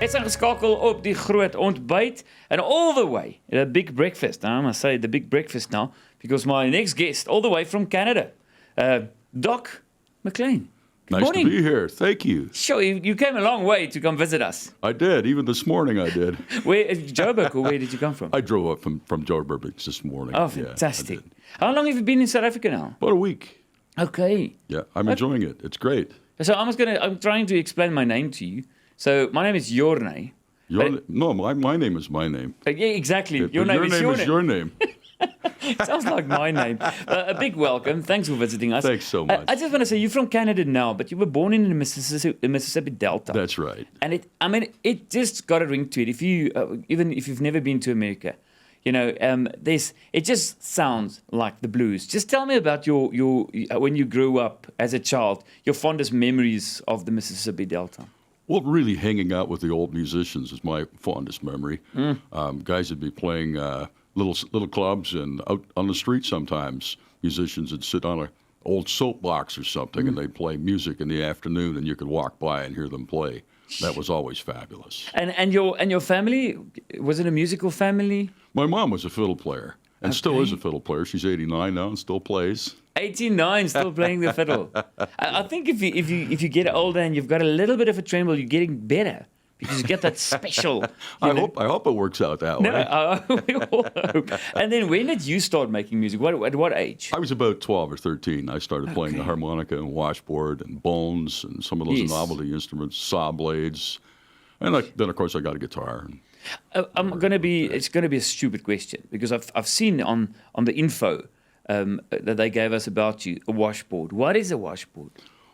It's ingeskakel op die groot ontbyt and all the way, the big breakfast. I must say the big breakfast now, because my next guest, all the way from Canada, Doc MacLean. Good Nice morning. to be here. Thank you. Sure, you came a long way to come visit us. I did. Even this morning I did. Where, Joburg, or where did you come from? I drove up from Joburg this morning. Oh, Yeah, fantastic. I did. How long have you been in South Africa now? About a week. Okay. Yeah, I'm enjoying it. It's great. So I'm trying to explain my name to you. So my name is Jorne. No, my name is my name. Yeah, exactly. Your But name is your is name. your name. Sounds like my name. A big welcome. Thanks for visiting us. Thanks so much. I just want to say you're from Canada now, but you were born in the Mississippi Delta. That's right. And it just got a ring to it. If you even if you've never been to America, you know, it just sounds like the blues. Just tell me about your when you grew up as a child, your fondest memories of the Mississippi Delta. Well, really hanging out with the old musicians is my fondest memory. Guys would be playing little clubs and out on the street sometimes. Musicians would sit on an old soapbox or something and they'd play music in the afternoon and you could walk by and hear them play. That was always fabulous. And your family, was it a musical family? My mom was a fiddle player and still is a fiddle player. She's 89 now and still plays. 89, still playing the fiddle. I think if you get older and you've got a little bit of a tremble, you're getting better because you get that special. I hope it works out that way. We all hope. And then when did you start making music? At what age? I was about 12 or 13. I started playing the harmonica and washboard and bones and some of those novelty instruments, saw blades, and then of course I got a guitar. It's going to be a stupid question because I've seen on the info that they gave us about you a washboard. What is a washboard?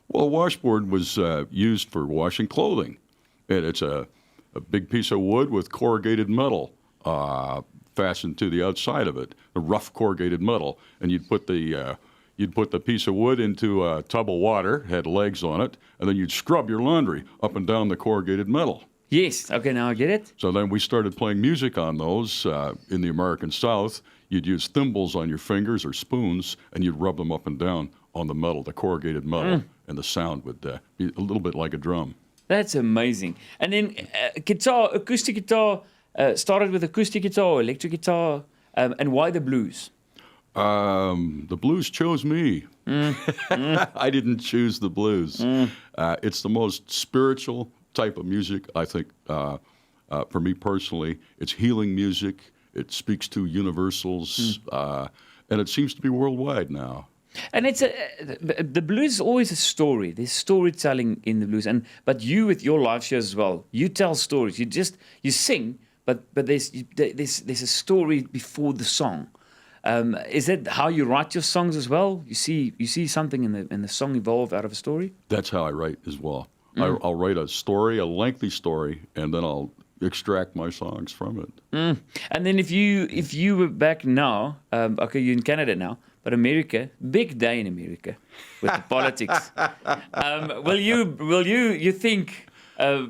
Well, a washboard was used for washing clothing. And it's a big piece of wood with corrugated metal fastened to the outside of it, a rough corrugated metal. And you'd put the piece of wood into a tub of water, had legs on it, and then you'd scrub your laundry up and down the corrugated metal. Yes. Okay, now I get it. So then we started playing music on those in the American South. You'd use thimbles on your fingers or spoons, and you'd rub them up and down on the metal, the corrugated metal, and the sound would be a little bit like a drum. That's amazing. And then guitar, acoustic guitar, started with acoustic guitar, electric guitar, and why the blues? The blues chose me. I didn't choose the blues. It's the most spiritual type of music, I think, for me personally. It's healing music. It speaks to universals, and it seems to be worldwide now. And the blues is always a story. There's storytelling in the blues, but you with your live shows as well, you tell stories. You sing, but there's a story before the song. Is that how you write your songs as well? You see something in the song evolve out of a story. That's how I write as well. I'll write a story, a lengthy story, and then I'll extract my songs from it. And then if you were back now, okay, you're in Canada now. But America, big day in America with the politics. Will you think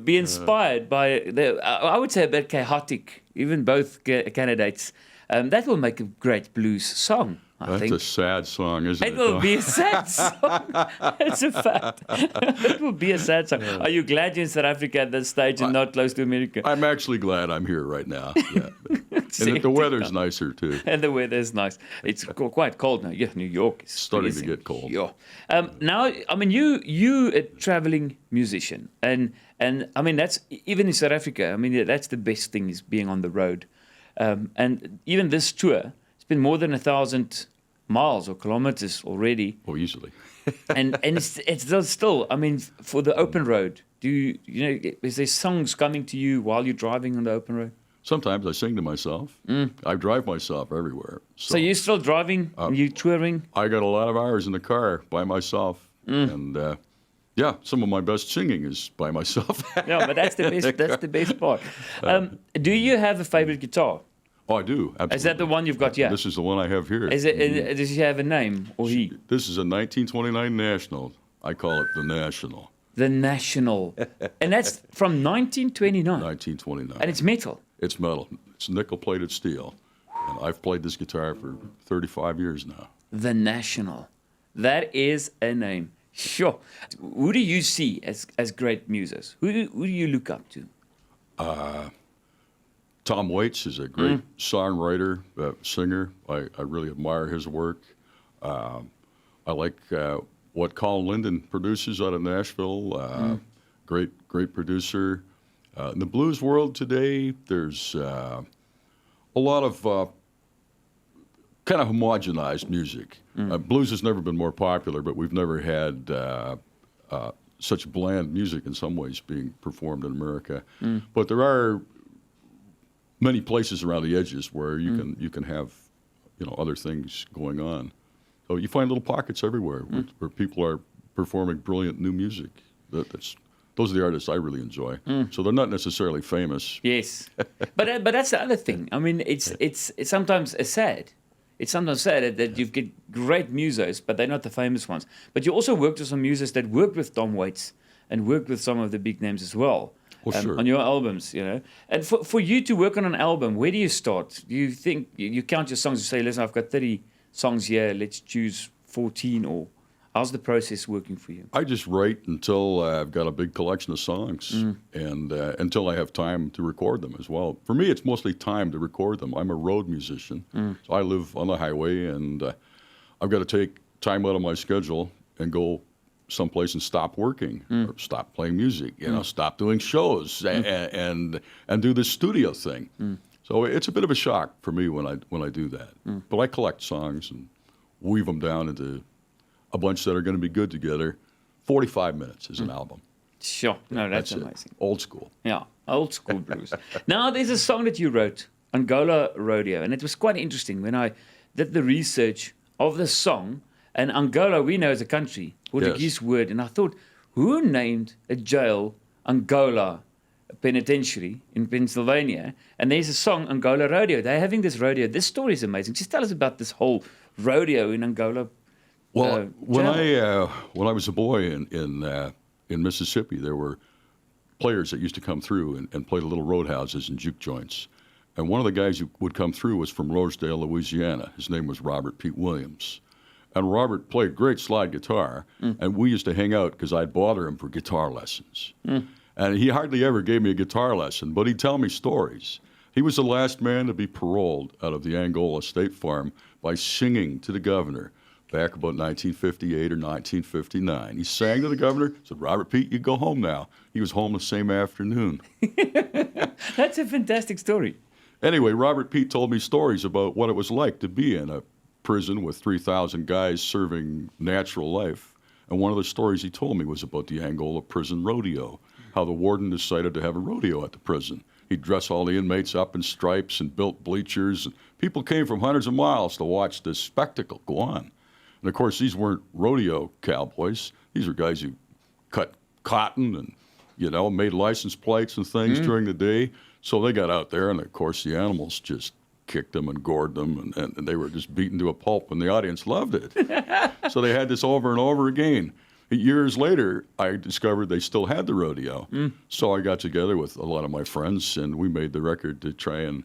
be inspired by I would say a bit chaotic, even both candidates. That will make a great blues song. I think. That's a sad song, isn't it? It will be a sad song. It's a fact. It will be a sad song. Are you glad you're in South Africa at this stage and not close to America? I'm actually glad I'm here right now. Yeah. And the weather's nicer, too. And the weather's nice. It's quite cold now. Yeah, New York is starting freezing. to get cold. Yeah. Now, I mean, you a traveling musician. And I mean, that's, even in South Africa, I mean, that's the best thing is being on the road. And even this tour, it's been more than 1,000 miles or kilometers already. Oh, easily. and it's still, I mean, for the open road, is there songs coming to you while you're driving on the open road? Sometimes I sing to myself. I drive myself everywhere. So you're still driving? You touring? I got a lot of hours in the car by myself. And yeah, some of my best singing is by myself. Yeah, but that's the best. That's the best part. Do you have a favorite guitar? Oh, I do. Absolutely. Is that the one you've got? Yeah. This is the one I have here. Does he have a name or he? This is a 1929 National. I call it the National. The National, and that's from 1929. 1929. And it's metal. It's metal. It's nickel-plated steel. And I've played this guitar for 35 years now. The National. That is a name. Sure. Who do you see as great musos? Who do you look up to? Tom Waits is a great songwriter, singer. I really admire his work. I like what Colin Linden produces out of Nashville. Great producer. In the blues world today, there's a lot of kind of homogenized music. Blues has never been more popular, but we've never had such bland music in some ways being performed in America. But there are many places around the edges where you can have other things going on. So you find little pockets everywhere where people are performing brilliant new music. Those are the artists I really enjoy. So they're not necessarily famous. Yes, but that's the other thing. I mean, it's sometimes sad. It's sometimes sad that you get great musos, but they're not the famous ones. But you also worked with some musos that worked with Tom Waits and worked with some of the big names as well. Sure. On your albums, And for you to work on an album, where do you start? Do you think you count your songs and say, listen, I've got 30 songs here, let's choose 14, or how's the process working for you? I just write until I've got a big collection of songs, and until I have time to record them as well. For me, it's mostly time to record them. I'm a road musician, so I live on the highway, and I've got to take time out of my schedule and go someplace and stop working or stop playing music, stop doing shows and do this studio thing. So it's a bit of a shock for me when I do that. But I collect songs and weave them down into a bunch that are going to be good together. 45 minutes is an album. Sure. No, that's amazing. Old school. Yeah, old school blues. Now, there's a song that you wrote, Angola Rodeo, and it was quite interesting when I did the research of the song. And Angola, we know, is a country, Portuguese word. And I thought, who named a jail Angola Penitentiary in Pennsylvania? And there's a song, Angola Rodeo. They're having this rodeo. This story is amazing. Just tell us about this whole rodeo in Angola. Well, when I was a boy in Mississippi, there were players that used to come through and play the little roadhouses and juke joints. And one of the guys who would come through was from Rosedale, Louisiana. His name was Robert Pete Williams. And Robert played great slide guitar, and we used to hang out because I'd bother him for guitar lessons. And he hardly ever gave me a guitar lesson, but he'd tell me stories. He was the last man to be paroled out of the Angola State Farm by singing to the governor back about 1958 or 1959. He sang to the governor, said, Robert Pete, you go home now. He was home the same afternoon. That's a fantastic story. Anyway, Robert Pete told me stories about what it was like to be in a prison with 3,000 guys serving natural life. And one of the stories he told me was about the Angola prison rodeo, how the warden decided to have a rodeo at the prison. He'd dress all the inmates up in stripes and built bleachers. And people came from hundreds of miles to watch this spectacle go on. And, of course, these weren't rodeo cowboys. These were guys who cut cotton and, made license plates and things during the day. So they got out there, and, of course, the animals just kicked them and gored them, and they were just beaten to a pulp, and the audience loved it. So they had this over and over again. Years later, I discovered they still had the rodeo. So I got together with a lot of my friends, and we made the record to try and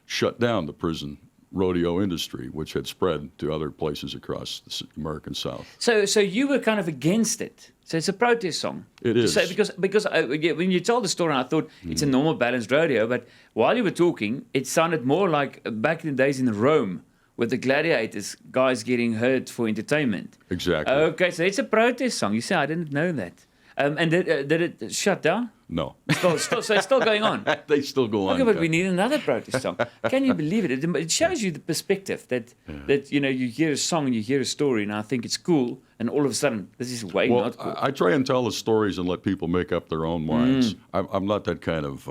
shut down the prison rodeo industry, which had spread to other places across the American South. So you were kind of against it. So it's a protest song. It is. So because when you told the story, I thought it's a normal balanced rodeo. But while you were talking, it sounded more like back in the days in Rome with the gladiators, guys getting hurt for entertainment. Exactly. Okay, so it's a protest song. You say, I didn't know that. And did it shut down? No. So it's still going on? They still go on. Okay, but we need another protest song. Can you believe it? It shows you the perspective that you hear a song and you hear a story, and I think it's cool, and all of a sudden, this is way not cool. I try and tell the stories and let people make up their own minds. I'm not that kind of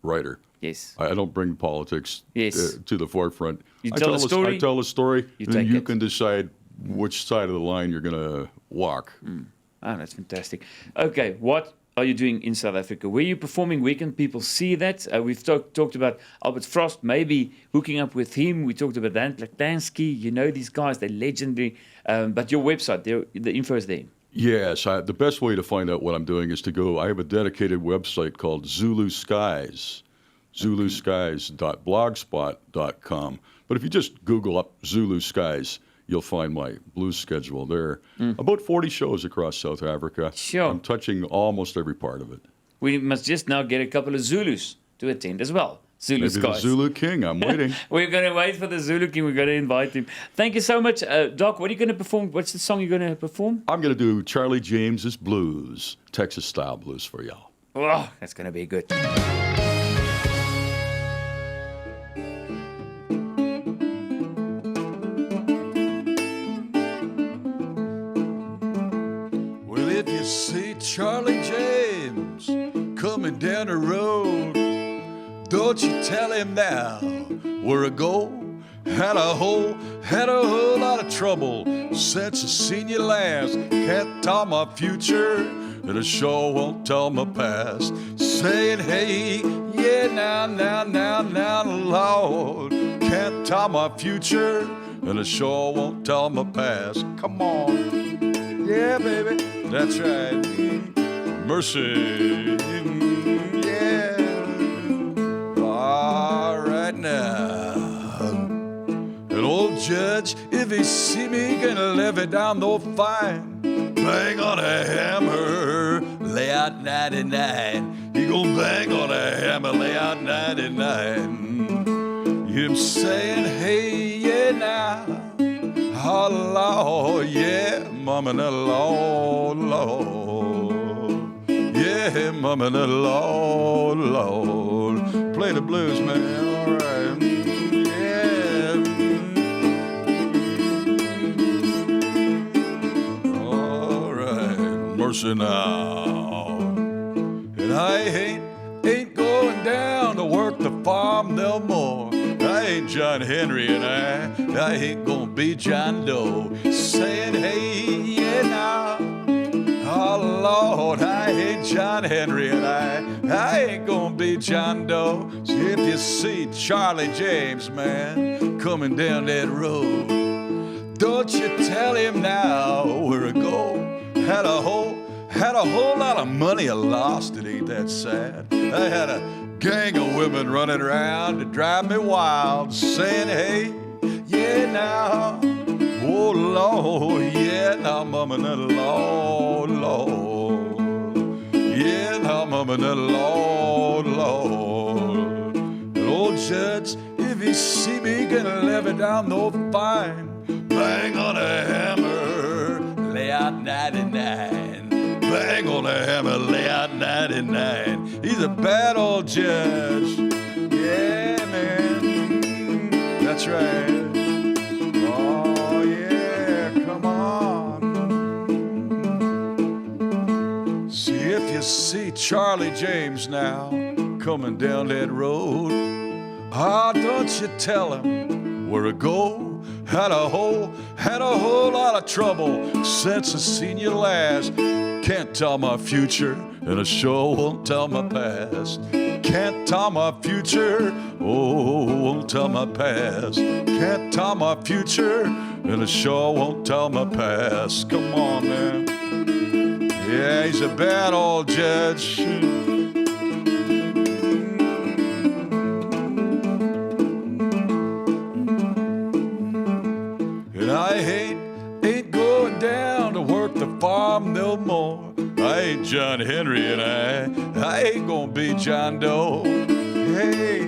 writer. Yes. I don't bring politics to the forefront. You tell the story. I tell the story, and then you it. can decide which side of the line you're going to walk. Oh, that's fantastic. Okay, what are you doing in South Africa? Where are you performing? Where can people see that? We've talked about Albert Frost, maybe hooking up with him. We talked about Dan Platansky. You know these guys, they're legendary. But your website, the info is there. Yes, the best way to find out what I'm doing is to go. I have a dedicated website called Zulu Skies, zuluskies.blogspot.com. But if you just Google up Zulu Skies, you'll find my blues schedule there. About 40 shows across South Africa. Sure. I'm touching almost every part of it. We must just now get a couple of Zulus to attend as well. Zulu Maybe the Skies. Zulu King. I'm waiting. We're going to wait for the Zulu King. We're going to invite him. Thank you so much. Doc, what are you going to perform? What's the song you're going to perform? I'm going to do Charlie James's blues, Texas-style blues for y'all. Oh, that's going to be good. Well, if you see Charlie James coming down the road, don't you tell him now where I go. Had a whole lot of trouble since I seen you last. Can't tell my future, and I sure won't tell my past. Saying, hey, yeah, now, Lord. Can't tell my future, and I sure won't tell my past. Come on. Yeah, baby, that's right. Mercy. Yeah. All right now. An old judge, if he see me, gonna levy down no fine. Bang on a hammer, lay out 99. He gon' bang on a hammer, lay out 99. Him saying, hey, yeah, now. Oh, Lord, yeah, mama, and Lord, Lord. Yeah, mama, and Lord. Play the blues, man, all right. Yeah. All right, mercy now. And I ain't going down to work the farm no more. I ain't John Henry, and I ain't gonna be John Doe. Saying, hey, yeah, now. Oh, Lord, I ain't John Henry, and I ain't gonna be John Doe. So if you see Charlie James, man, coming down that road, don't you tell him now where to go. Had a whole lot of money I lost, it ain't that sad. I had a gang of women running around to drive me wild, saying, hey, yeah, now. Oh, Lord, yeah, now, mama, and Lord, Lord. Yeah, now, mama, and Lord, Lord. An old judge, if he see me, gonna levy down no fine. Bang on a hammer, lay out 99. Bang on a hammer, lay out 99. He's a bad old judge. Yeah, man. That's right. Oh, yeah, come on. See, if you see Charlie James now coming down that road, don't you tell him where to go. Had a whole lot of trouble since I seen you last. Can't tell my future, and I sure won't tell my past. Can't tell my future, oh, won't tell my past. Can't tell my future, and I sure won't tell my past. Come on, man. Yeah, he's a bad old judge. And I ain't going down to work the farm no more. I ain't John Henry, and I ain't gonna be John Doe. Hey.